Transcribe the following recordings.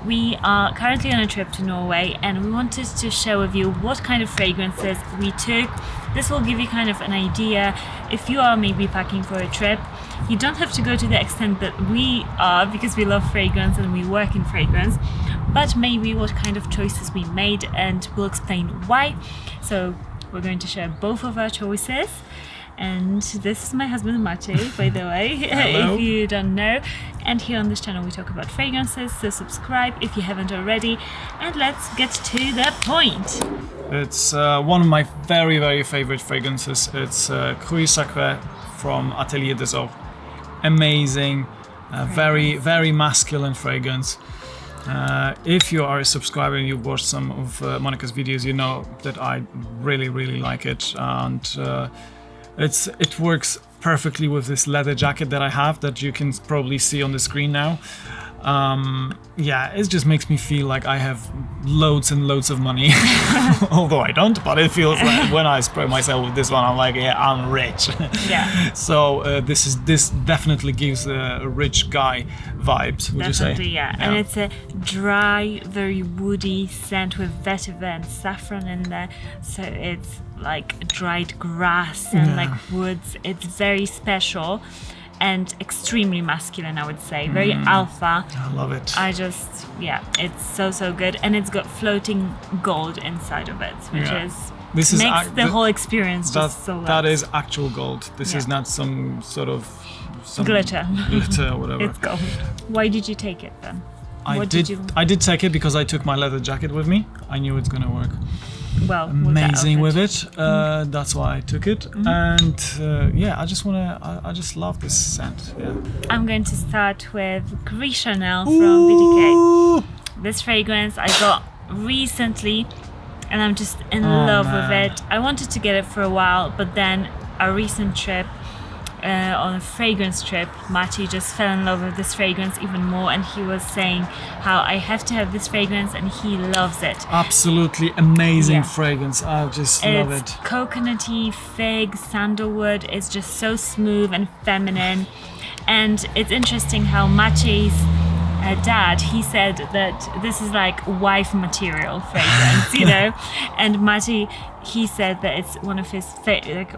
We are currently on a trip to Norway and we wanted to share with you what kind of fragrances we took. This will give you kind of an idea if you are maybe packing for a trip. You don't have to go to the extent that we are because we love fragrance and we work in fragrance, but maybe what kind of choices we made, and we'll explain why. So we're going to share both of our choices. And this is my husband Maciej, by the way, if you don't know. And here on this channel we talk about fragrances, so subscribe if you haven't already. And let's get to the point. It's one of my very, very favorite fragrances. It's Cuir Sacre from Atelier Deserve. Amazing, very, very masculine fragrance. If you are a subscriber and you've watched some of Monica's videos, you know that I really, really like it. And it works perfectly with this leather jacket that I have that you can probably see on the screen now. Yeah, it just makes me feel like I have loads and loads of money. Although I don't, but it feels like when I spray myself with this one, I'm like, yeah, I'm rich. Yeah. So this definitely gives a rich guy vibes, would Definitely, you say? yeah. And it's a dry, very woody scent with vetiver and saffron in there. So it's like dried grass and like woods. It's very special. And extremely masculine, I would say. Very alpha. I love it. It's so good. And it's got floating gold inside of it, which makes the whole experience just so that is actual gold. This is not some sort of glitter or whatever. It's gold. Why did you take it then? I did take it because I took my leather jacket with me. I knew it's gonna work. Well, amazing with it. That's why I took it. And I just love this scent. Yeah. I'm going to start with Gris Charnel from BDK. This fragrance I got recently and I'm just in love with it. I wanted to get it for a while, but then a recent trip on a fragrance trip, Maciej just fell in love with this fragrance even more, and he was saying how I have to have this fragrance and he loves it. Absolutely amazing fragrance. I just love it. It's coconutty, fig, sandalwood. It's just so smooth and feminine. And it's interesting how Maciej's dad, he said that this is like wife material fragrance, you know. And Maciej, he said that it's one of his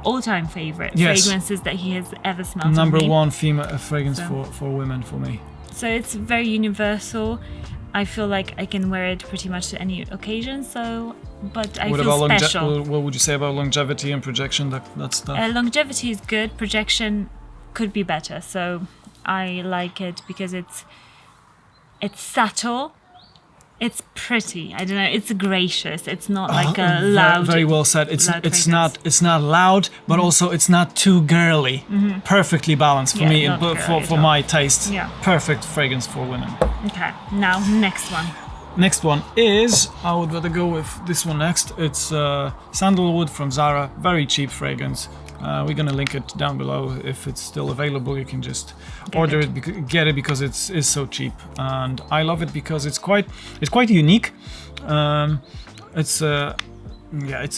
all-time favorite fragrances that he has ever smelled. Number one female fragrance for women for me. So it's very universal. I feel like I can wear it pretty much to any occasion. But I feel special. What would you say about longevity and projection? That stuff. Longevity is good. Projection could be better. So I like it because it's subtle. It's pretty. I don't know. It's gracious. It's not like a loud. Very well said. It's not loud, but also it's not too girly. Perfectly balanced for me, for my taste. Yeah. Perfect fragrance for women. Okay. Now next one. Next one is, I would rather go with this one next. It's Sandalwood from Zara. Very cheap fragrance. We're gonna link it down below. If it's still available, you can just get it because it's so cheap, and I love it because it's quite unique. It's a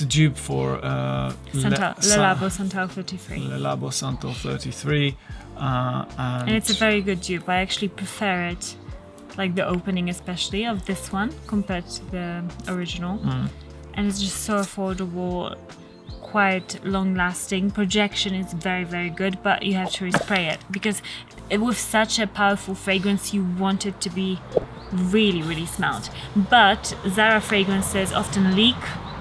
dupe for Le Labo Santal 33. Le Labo Santal 33, and it's a very good dupe. I actually prefer it, like the opening especially of this one compared to the original, and it's just so affordable. Quite long lasting. Projection is very, very good, but you have to respray it because with such a powerful fragrance you want it to be really, really smelled. But Zara fragrances often leak,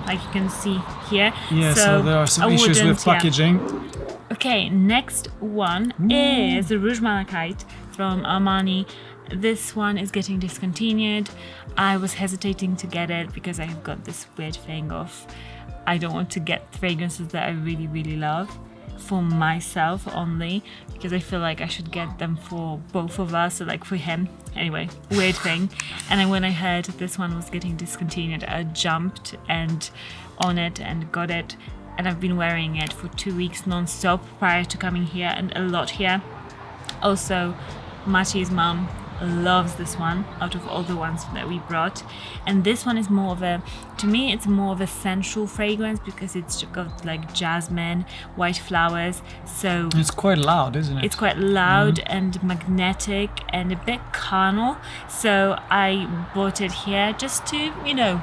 like you can see here. Yeah, so there are some issues with packaging. Okay, next one is the Rouge Malacchite from Armani. This one is getting discontinued. I was hesitating to get it because I have got this weird thing of I don't want to get fragrances that I really, really love for myself only, because I feel like I should get them for both of us, or like for him. Anyway, weird thing. And then when I heard this one was getting discontinued, I jumped on it and got it. And I've been wearing it for 2 weeks non-stop prior to coming here, and a lot here. Also, Maciej's mom loves this one out of all the ones that we brought. And this one is more of a, to me, it's more of a sensual fragrance because it's got like jasmine, white flowers. So it's quite loud, isn't it? it's quite loud and magnetic and a bit carnal. So I bought it here just to, you know,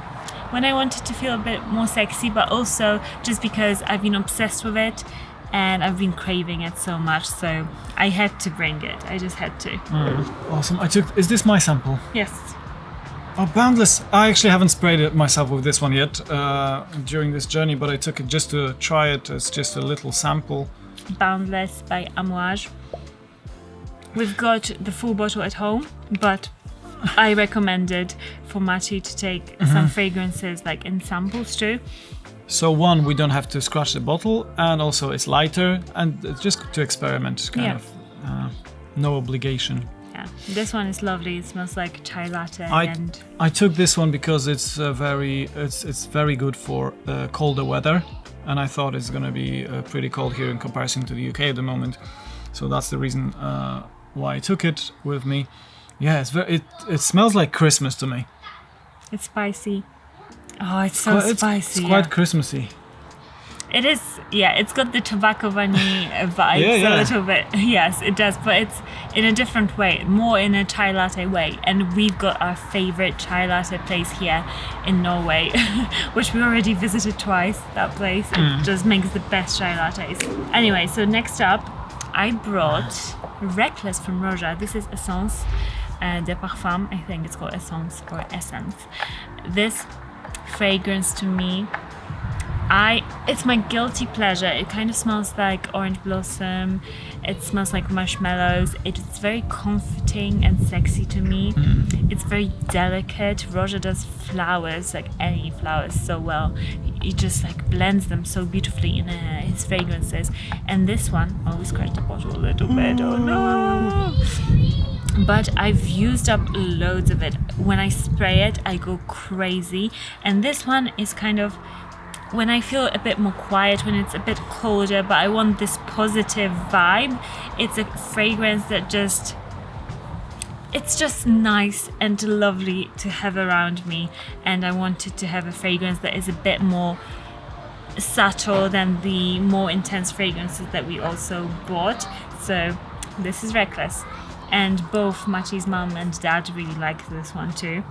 when I wanted to feel a bit more sexy, but also just because I've been obsessed with it and I've been craving it so much, so I had to bring it. I just had to. Awesome. Is this my sample? Yes. Oh, Boundless. I actually haven't sprayed it myself with this one yet during this journey, but I took it just to try it as just a little sample. Boundless by Amraj. We've got the full bottle at home, but I recommended for Mati to take some fragrances like in samples too. So one, we don't have to scratch the bottle, and also it's lighter, and it's just to experiment, kind of no obligation. Yeah, this one is lovely. It smells like chai latte. And I took this one because it's very good for colder weather, and I thought it's gonna be pretty cold here in comparison to the UK at the moment. So that's the reason why I took it with me. Yeah, it smells like Christmas to me. it's spicy. Oh, it's so spicy. It's quite Christmassy. It is, yeah, it's got the tobacco vanilla vibes a little bit. Yes, it does, but it's in a different way, more in a chai latte way. And we've got our favorite chai latte place here in Norway, which we already visited twice, that place. It just makes the best chai lattes. Anyway, so next up, I brought Reckless from Roja. This is Essence de Parfum. I think it's called Essence or Essence. This fragrance to me, it's my guilty pleasure. It kind of smells like orange blossom. It smells like marshmallows. It's very comforting and sexy to me. It's very delicate. Roja does flowers, like any flowers, so well. He just like blends them so beautifully in his fragrances. And this one, I always scratch the bottle a little bit. Oh no! But I've used up loads of it. When I spray it, I go crazy. And this one is kind of when I feel a bit more quiet, when it's a bit colder, but I want this positive vibe. It's a fragrance that it's just nice and lovely to have around me. And I wanted to have a fragrance that is a bit more subtle than the more intense fragrances that we also bought. So this is Reckless. And both Mati's mum and dad really liked this one too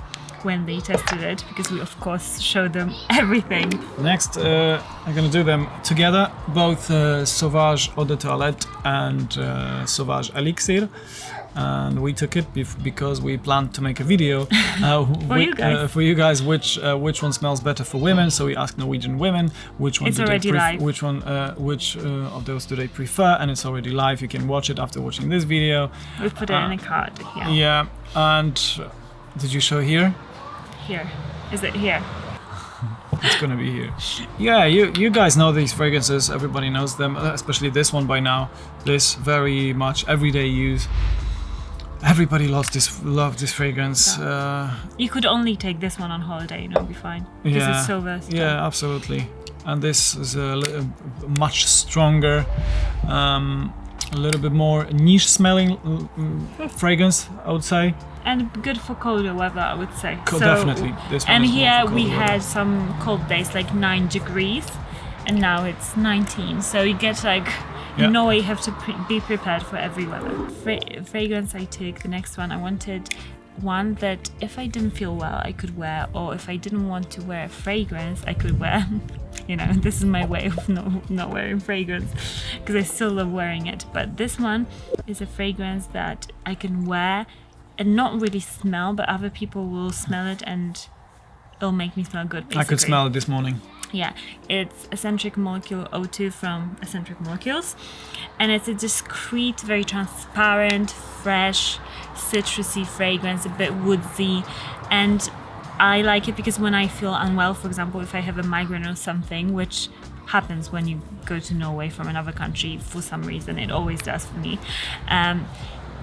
when they tested it, because we of course showed them everything. Next, I'm gonna do them together, both Sauvage Eau de Toilette and Sauvage Elixir. And we took it because we planned to make a video for you guys which one smells better for women. So we asked Norwegian women which one which of those do they prefer, and it's already live. You can watch it after watching this video. We've put it in a card. Yeah, and did you show here? Here. Is it here? It's gonna be here. Yeah, you guys know these fragrances. Everybody knows them, especially this one by now. This very much everyday use. Everybody loves this fragrance. You could only take this one on holiday, and it'll be fine. Because it's so versatile. Yeah, absolutely. And this is a much stronger, a little bit more niche smelling fragrance, I would say. And good for colder weather, I would say. Definitely. This one and is here more for we colder had weather. some cold days, like 9 degrees, and now it's 19. So you get like, you know, you have to be prepared for every weather. Fragrance I took, the next one, I wanted one that if I didn't feel well, I could wear, or if I didn't want to wear a fragrance, I could wear. You know, this is my way of not wearing fragrance, because I still love wearing it. But this one is a fragrance that I can wear and not really smell, but other people will smell it and it'll make me smell good, basically. I could smell it this morning. Yeah, it's Eccentric Molecule O2 from Eccentric Molecules. And it's a discreet, very transparent, fresh, citrusy fragrance, a bit woodsy. And I like it because when I feel unwell, for example, if I have a migraine or something, which happens when you go to Norway from another country for some reason, it always does for me.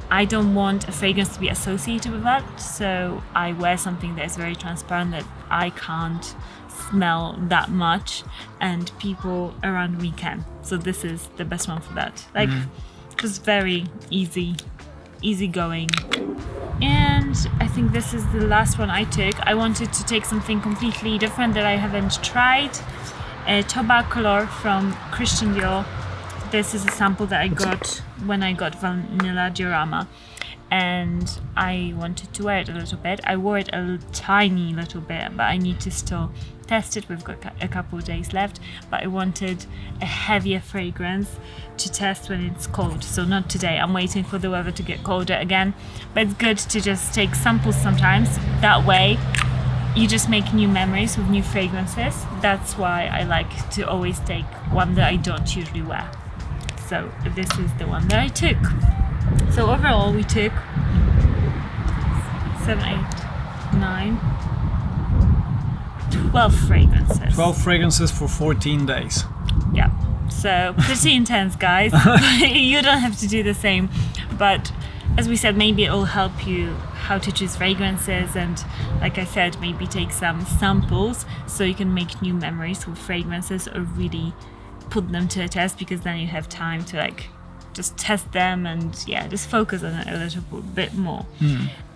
I don't want a fragrance to be associated with that, so I wear something that is very transparent, that I can't smell that much, and people around me can. So this is the best one for that. Like, just very easy easygoing. And I think this is the last one I took. I wanted to take something completely different that I haven't tried. Tobacolor from Christian Dior. This is a sample that I got when I got Vanilla Diorama, and I wanted to wear it a little bit. I wore it a tiny little bit, but I need to still test it. We've got a couple of days left, but I wanted a heavier fragrance to test when it's cold. So not today, I'm waiting for the weather to get colder again, but it's good to just take samples sometimes. That way you just make new memories with new fragrances. That's why I like to always take one that I don't usually wear. So this is the one that I took. So overall we took 7, 8, 9, 12 fragrances. 12 fragrances for 14 days. Yeah, so pretty intense, guys. You don't have to do the same, but as we said, maybe it will help you how to choose fragrances, and like I said, maybe take some samples so you can make new memories with fragrances, or really put them to a test, because then you have time to like just test them and yeah, just focus on it a little bit more.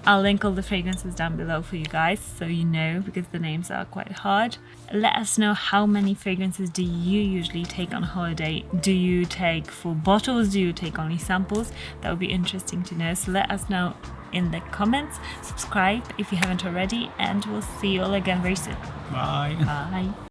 I'll link all the fragrances down below for you guys so you know, because the names are quite hard. Let us know how many fragrances do you usually take on holiday. Do you take full bottles? Do you take only samples? That would be interesting to know, so let us know in the comments. Subscribe if you haven't already, and we'll see you all again very soon. Bye. Bye.